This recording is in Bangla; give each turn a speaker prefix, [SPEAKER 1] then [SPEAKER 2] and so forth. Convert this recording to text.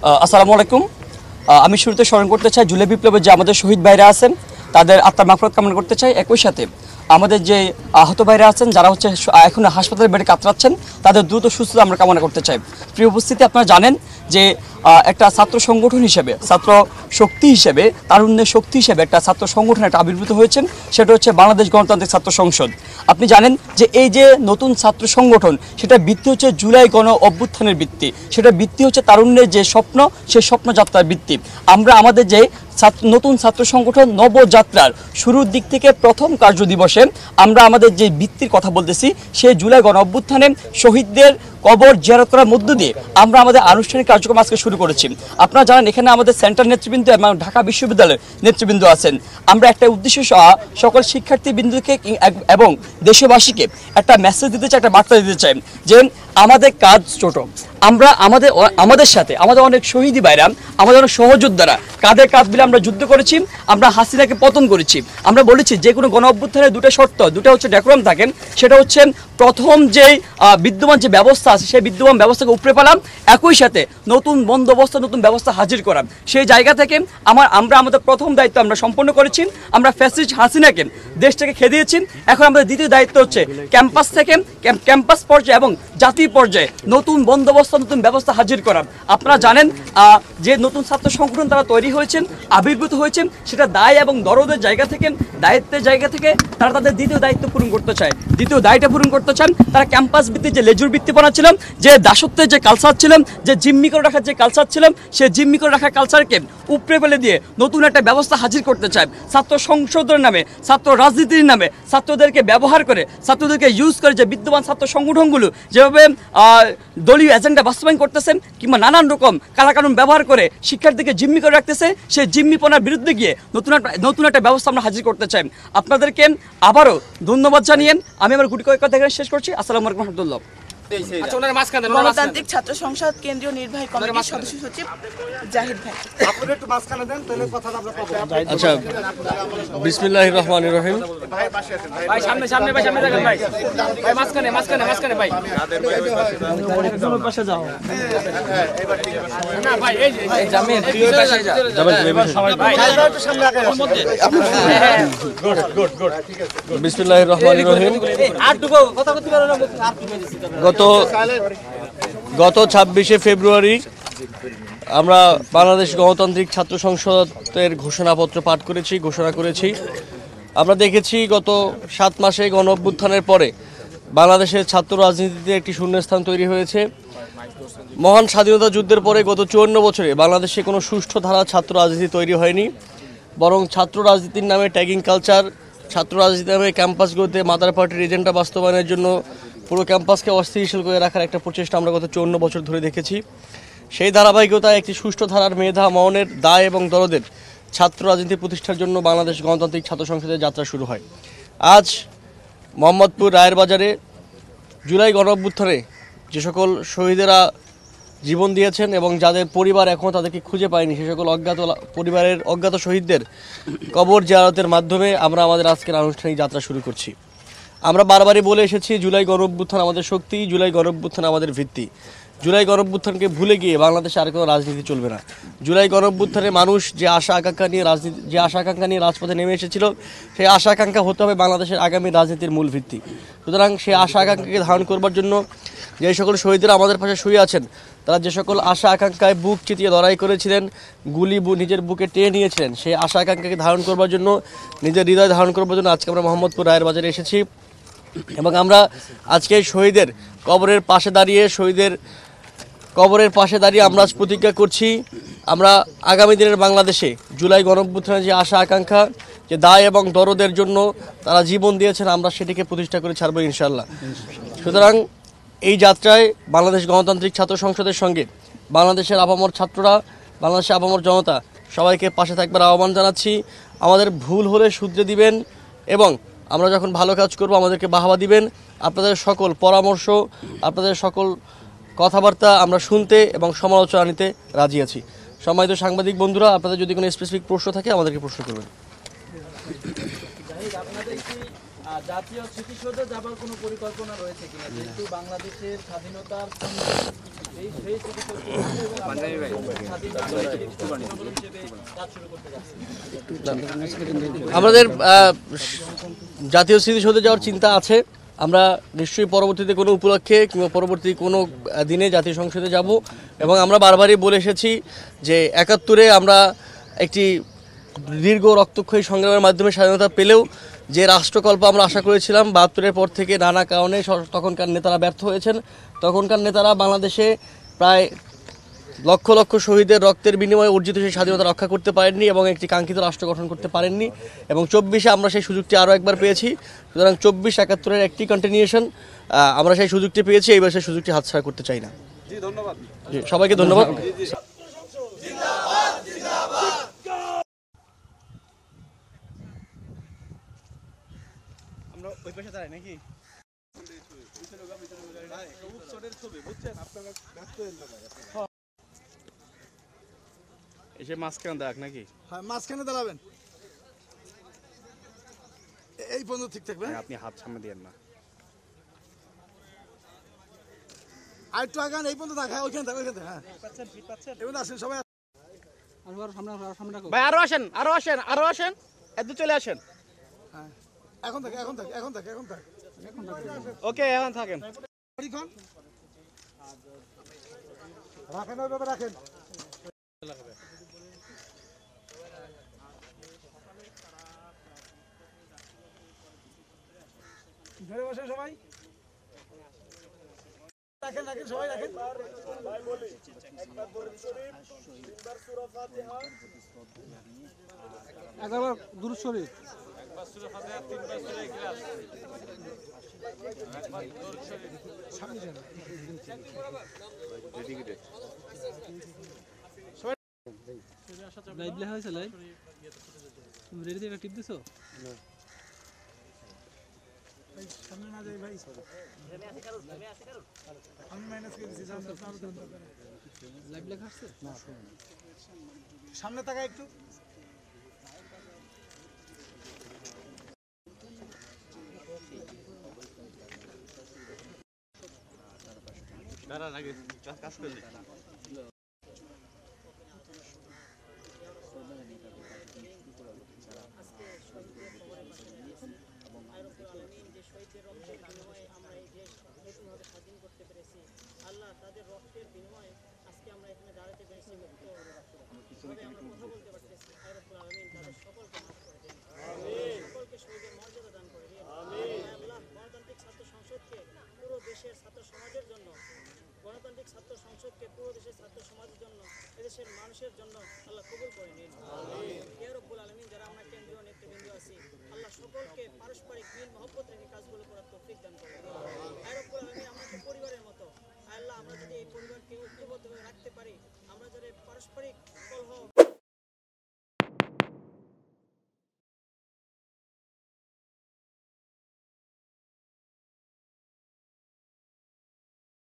[SPEAKER 1] আসসালামু আলাইকুম। আমি শুরুতে স্মরণ করতে চাই জুলাই বিপ্লবের যে আমাদের শহীদ ভাইরা আছেন তাদের আত্মার মাগফিরাত কামনা করতে চাই। একই সাথে আমাদের যে আহত ভাইরা আছেন যারা হচ্ছে এখন হাসপাতালে বেডে কাতরাচ্ছেন তাদের দ্রুত সুস্থতা আমরা কামনা করতে চাই। প্রিয় উপস্থিতি, আপনারা জানেন যে একটা ছাত্র সংগঠন হিসেবে, ছাত্র শক্তি হিসেবে, তারুণ্যের শক্তি হিসেবে একটা ছাত্র সংগঠন একটা আবির্ভূত হয়েছেন, সেটা হচ্ছে বাংলাদেশ গণতান্ত্রিক ছাত্র সংসদ। আপনি জানেন যে এই যে নতুন ছাত্র সংগঠন, সেটা ভিত্তি হচ্ছে জুলাই গণ অভ্যুত্থানের ভিত্তি, সেটা ভিত্তি হচ্ছে তারুণ্যের যে স্বপ্ন, সেই স্বপ্নযাত্রার ভিত্তি। আমরা আমাদের যে নতুন ছাত্র সংগঠন নবযাত্রার শুরুর দিক থেকে প্রথম কার্য দিবসে আমরা আমাদের যে ভিত্তির কথা বলতেছি, সেই জুলাই গণ অভ্যুত্থানে শহীদদের কবর জিয়ারত করার মধ্য দিয়ে আমরা আমাদের আনুষ্ঠানিক কার্যক্রম আজকে শুরু করেছি। আপনারা জানেন এখানে আমাদের সেন্ট্রাল নেতৃবৃন্দ এবং ঢাকা বিশ্ববিদ্যালয়ের নেতৃবৃন্দ আছেন। আমরা একটা উদ্দেশ্য সকল শিক্ষার্থীবৃন্দকে এবং দেশবাসীকে একটা মেসেজ দিতে চাই, একটা বার্তা দিতে চাই যে আমাদের কাজ ছোট। আমরা আমাদের সাথে আমাদের অনেক শহীদি ভাইরা, আমাদের অনেক সহযোদ্ধারা কাঁধে কাঁধ মিলে আমরা যুদ্ধ করেছি, আমরা হাসিনাকে পতন করেছি। আমরা বলেছি যে কোনো গণ অভ্যুত্থানের দুটো শর্ত, দুটো হচ্ছে ডেকোরাম থাকেন। সেটা হচ্ছে প্রথম যেই বিদ্যমান যে ব্যবস্থা আছে সেই বিদ্যমান ব্যবস্থাকে উপড়ে পেলাম, একই সাথে নতুন বন্দোবস্ত, নতুন ব্যবস্থা হাজির করা। সেই জায়গা থেকে আমরা আমাদের প্রথম দায়িত্ব আমরা সম্পন্ন করেছি। আমরা ফ্যাসিস্ট হাসিনাকে দেশ থেকে খেদিয়েছি। এখন আমাদের দ্বিতীয় দায়িত্ব হচ্ছে ক্যাম্পাস থেকে, ক্যাম্পাস পর্যায়ে এবং জাতীয় পর্যায়ে নতুন বন্দোবস্ত, নতুন ব্যবস্থা হাজির করা। আপনারা জানেন যে নতুন ছাত্র সংগঠন তারা তৈরি হয়েছেন, আবির্ভূত হয়েছেন, সেটা দায় এবং দরদের জায়গা থেকে, দায়িত্বের জায়গা থেকে তারা তাদের দ্বিতীয় দায়িত্ব পূরণ করতে চায়, দ্বিতীয় দায়টা পূরণ করতে চান। তারা ক্যাম্পাস ভিত্তিক যে লেজুর ভিত্তিপনা ছিলাম, যে দাসত্বের যে কালচার ছিলাম, যে জিম্মি করে রাখার যে কালচার ছিলাম, সেই জিম্মি করে রাখার কালচারকে উপড়ে ফেলে দিয়ে নতুন একটা ব্যবস্থা হাজির করতে চায়। ছাত্র সংসদের নামে, ছাত্র রাজনীতির নামে ছাত্রদেরকে ব্যবহার করে, ছাত্রদেরকে ইউজ করে যে বিদ্যমান ছাত্র সংগঠনগুলো যেভাবে দলীয় এজেন্ডা বাস্তবায়ন করতেছেন কিংবা নানান রকম কালাকানুন ব্যবহার করে শিক্ষার্থীকে জিম্মি করে রাখতেছে, সেই জিম্মিপনার বিরুদ্ধে গিয়ে নতুন একটা ব্যবস্থা আমরা হাজির করতে চাই। আপনাদেরকে আবারও ধন্যবাদ জানিয়ে আমি আমার গুটি কয়েক কথা শেষ করছি। আসসালামু আলাইকুম রহমতুল্লাহ।
[SPEAKER 2] গণতান্ত্রিক ছাত্র সংসদ কেন্দ্রীয় নির্বাহী কমিটির সদস্য সচিব জাহিদ ভাই।
[SPEAKER 3] আচ্ছা, বিসমিল্লাহির রহমানির রহিম।
[SPEAKER 4] ভাই সামনে সামনে ভাই, সামনে দেখেন ভাই, ভাই মাঝখানে মাঝখানে মাঝখানে ভাই, পাশে যাও না ভাই, এই জামিল তুই ওই পাশে যা, এবার সবাই ভাই একটু সামনে আগে গুড গুড গুড।
[SPEAKER 3] বিসমিল্লাহির রহমানির রহিম।
[SPEAKER 4] আটটুকু কথা বলতে পারো না,
[SPEAKER 3] গত 26শে ফেব্রুয়ারি আমরা বাংলাদেশ গণতান্ত্রিক ছাত্র সংসদের ঘোষণাপত্র পাঠ করেছি, ঘোষণা করেছি। আমরা দেখেছি গত 7 মাসে গণ অভ্যুত্থানের পরে বাংলাদেশের ছাত্র রাজনীতিতে একটি শূন্যস্থান তৈরি হয়েছে। মহান স্বাধীনতা যুদ্ধের পরে গত 54 বছরে বাংলাদেশে কোনো সুষ্ঠু ধারা ছাত্র রাজনীতি তৈরি হয়নি, বরং ছাত্র রাজনীতির নামে ট্যাগিং কালচার, ছাত্র রাজনীতির নামে ক্যাম্পাসগুলোতে মাদার পার্টির এজেন্ডা বাস্তবায়নের জন্য পুরো ক্যাম্পাসকে অস্থিতিশীল করে রাখার একটা প্রচেষ্টা আমরা গত 54 বছর ধরে দেখেছি। সেই ধারাবাহিকতায় একটি সুষ্ঠু ধারার মেধা মননের দায় এবং দরদের ছাত্র রাজনীতি প্রতিষ্ঠার জন্য বাংলাদেশ গণতান্ত্রিক ছাত্র সংসদের যাত্রা শুরু হয়। আজ মোহাম্মদপুর রায়ের বাজারে জুলাই গণ অভ্যুত্থানে যে সকল শহীদেরা জীবন দিয়েছেন এবং যাদের পরিবার এখনও তাদেরকে খুঁজে পায়নি, সে সকল পরিবারের অজ্ঞাত শহীদদের কবর জিয়ারতের মাধ্যমে আমরা আমাদের আজকের আনুষ্ঠানিক যাত্রা শুরু করছি। আমরা বারবারই বলে এসেছি জুলাই গণ অভ্যুত্থান আমাদের শক্তি, জুলাই গণ অভ্যুত্থান আমাদের ভিত্তি। জুলাই গণ অভ্যুত্থানকে ভুলে গিয়ে বাংলাদেশে আর কোনো রাজনীতি চলবে না। জুলাই গণ অভ্যুত্থানে মানুষ যে আশা আকাঙ্ক্ষা নিয়ে রাজপথে নেমে এসেছিল, সেই আশা আকাঙ্ক্ষা হতে হবে বাংলাদেশের আগামী রাজনীতির মূল ভিত্তি। সুতরাং সেই আশা আকাঙ্ক্ষাকে ধারণ করবার জন্য যে সকল শহীদরা আমাদের পাশে শুয়ে আছেন, তারা যে সকল আশা আকাঙ্ক্ষায় বুক চিতিয়ে লড়াই করেছিলেন, গুলি নিজের বুকে টেনে নিয়েছিলেন, সেই আশা আকাঙ্ক্ষাকে ধারণ করবার জন্য, নিজের হৃদয় ধারণ করবার জন্য আজকে আমরা মোহাম্মদপুর রায়ের বাজারে এসেছি। এবং আমরা আজকে শহীদের কবরের পাশে দাঁড়িয়ে আমরা আজ প্রতিজ্ঞা করছি, আমরা আগামী দিনের বাংলাদেশে জুলাই গণ অভ্যুত্থানের যে আশা আকাঙ্ক্ষা, যে দায় এবং দরদের জন্য তারা জীবন দিয়েছেন, আমরা সেটিকে প্রতিষ্ঠা করে ছাড়বো ইনশাআল্লাহ। সুতরাং এই যাত্রায় বাংলাদেশ গণতান্ত্রিক ছাত্র সংসদের সঙ্গে বাংলাদেশের আপামর ছাত্ররা, বাংলাদেশের আপামর জনতা সবাইকে পাশে থাকবার আহ্বান জানাচ্ছি। আমাদের ভুল হলে শুধরে দিবেন এবং আমরা যখন ভালো কাজ করব আমাদেরকে বাহবা দিবেন। আপনাদের সকল পরামর্শ, আপনাদের সকল কথাবার্তা আমরা শুনতে এবং সমালোচনা নিতে রাজি আছি। সম্মানিত সাংবাদিক বন্ধুরা, আপনাদের যদি কোনো স্পেসিফিক প্রশ্ন থাকে আমাদেরকে প্রশ্ন করবেন।
[SPEAKER 5] জাতীয় স্মৃতিসৌধে যাবার কোনো পরিকল্পনা রয়েছে কিনা, যেহেতু বাংলাদেশের স্বাধীনতার সঙ্গে এই সেই স্মৃতিসৌধ কাজ শুরু করতে যাচ্ছে।
[SPEAKER 3] আমাদের জাতীয় স্মৃতিসৌধে যাওয়ার চিন্তা আছে। আমরা নিশ্চয়ই পরবর্তীতে কোনো উপলক্ষে কিংবা পরবর্তী কোনো দিনে জাতীয় সংসদে যাব, এবং আমরা বারবারই বলে এসেছি যে ৭১-এ আমরা একটি দীর্ঘ রক্তক্ষয়ী সংগ্রামের মাধ্যমে স্বাধীনতা পেলেও যে রাষ্ট্রকল্প আমরা আশা করেছিলাম ৭২-এর পর থেকে নানা কারণে তখনকার নেতারা ব্যর্থ হয়েছেন। তখনকার নেতারা বাংলাদেশে প্রায় লক্ষ লক্ষ শহীদের রক্তের বিনিময়ে অর্জিত সেই স্বাধীনতা রক্ষা করতে পারেননি এবং একটি কাঙ্ক্ষিত রাষ্ট্র গঠন করতে পারেননি, এবং ২৪-এ আমরা সেই সুযোগটি আরও একবার পেয়েছি। সুতরাং ২৪-৭১-এর একটি কন্টিনিউশন, আমরা সেই সুযোগটি পেয়েছি, এইবার সেই সুযোগটি হাতছাড়া করতে চাই না।
[SPEAKER 4] জি ধন্যবাদ।
[SPEAKER 3] জি, সবাইকে ধন্যবাদ।
[SPEAKER 4] আমরা ওই পাশে দাঁড়াই নাকি? এসে মাঝখানে দেখ নাকি?
[SPEAKER 6] হ্যাঁ, মাঝখানে দাঁড়াবেন, এই পর্যন্ত ঠিক থাকবে।
[SPEAKER 4] আপনি হাত সামনে দিয়েন না।
[SPEAKER 6] আর একটু আগান, এই পর্যন্ত দেখা, ওইখানে থাক, ওইখানে থাক। হ্যাঁ, এবার আসেন সবাই।
[SPEAKER 2] ভাই আরো আসেন, আরো আসেন, আরো আসেন, এত চলে আসেন।
[SPEAKER 6] হ্যাঁ, এখন থাক, এখন থাক, এখন থাক, এখন থাক।
[SPEAKER 2] ওকে, এখন থাকেন।
[SPEAKER 6] রাখেন, ওইভাবে রাখেন। ধরে বসেন সবাই, রাখেন, রাখেন সবাই, রাখেন। একবার দুরূদ শরীফ।
[SPEAKER 7] লাইভ লেখা হয়েছে, লাইভ তুমি রেডি থেকে টিপ দিছো?
[SPEAKER 6] সামনে না যাই ভাই, আমি মাইনাস করে দিচ্ছি।
[SPEAKER 7] লাইভ লেখা আসছে?
[SPEAKER 6] সামনে তাকা একটু।
[SPEAKER 4] দাঁড়ান আগে কাজ করে দিই।
[SPEAKER 8] আল্লাহ তাদের রক্তের বিনিময়ে আজকে আমরা এখানে দাঁড়াতে পেরেছি, মুক্ত ভাবে আমরা কথা বলতে পারতেছি। আয় রব্বুল আলামিন তাদের সকলকে মাফ করে দিন, সকলকে শহীদের মর্যাদা দান করে দিন। আল্লাহ গণতান্ত্রিক ছাত্র সংসদকে পুরো দেশের ছাত্র সমাজের জন্য, গণতান্ত্রিক ছাত্র সংসদকে পুরো দেশের ছাত্র সমাজের জন্য, এদেশের মানুষের জন্য আল্লাহ কবুল করে নিন। ইয়া রব্বুল আলামিন, যারা আমরা কেন্দ্রীয় নেতৃবৃন্দ আছি, আল্লাহ সকলকে পারস্পরিক মিল মহব্বত রেখে কাজগুলো করার তৌফিক দান করুন। আয় রব্বুল আলামিন, আমরা তো পরিবারের মতো, আল্লাহ আমরা যদি এই পরিবারকে ঐক্যবদ্ধভাবে রাখতে পারি, আমরা যদি পারস্পরিক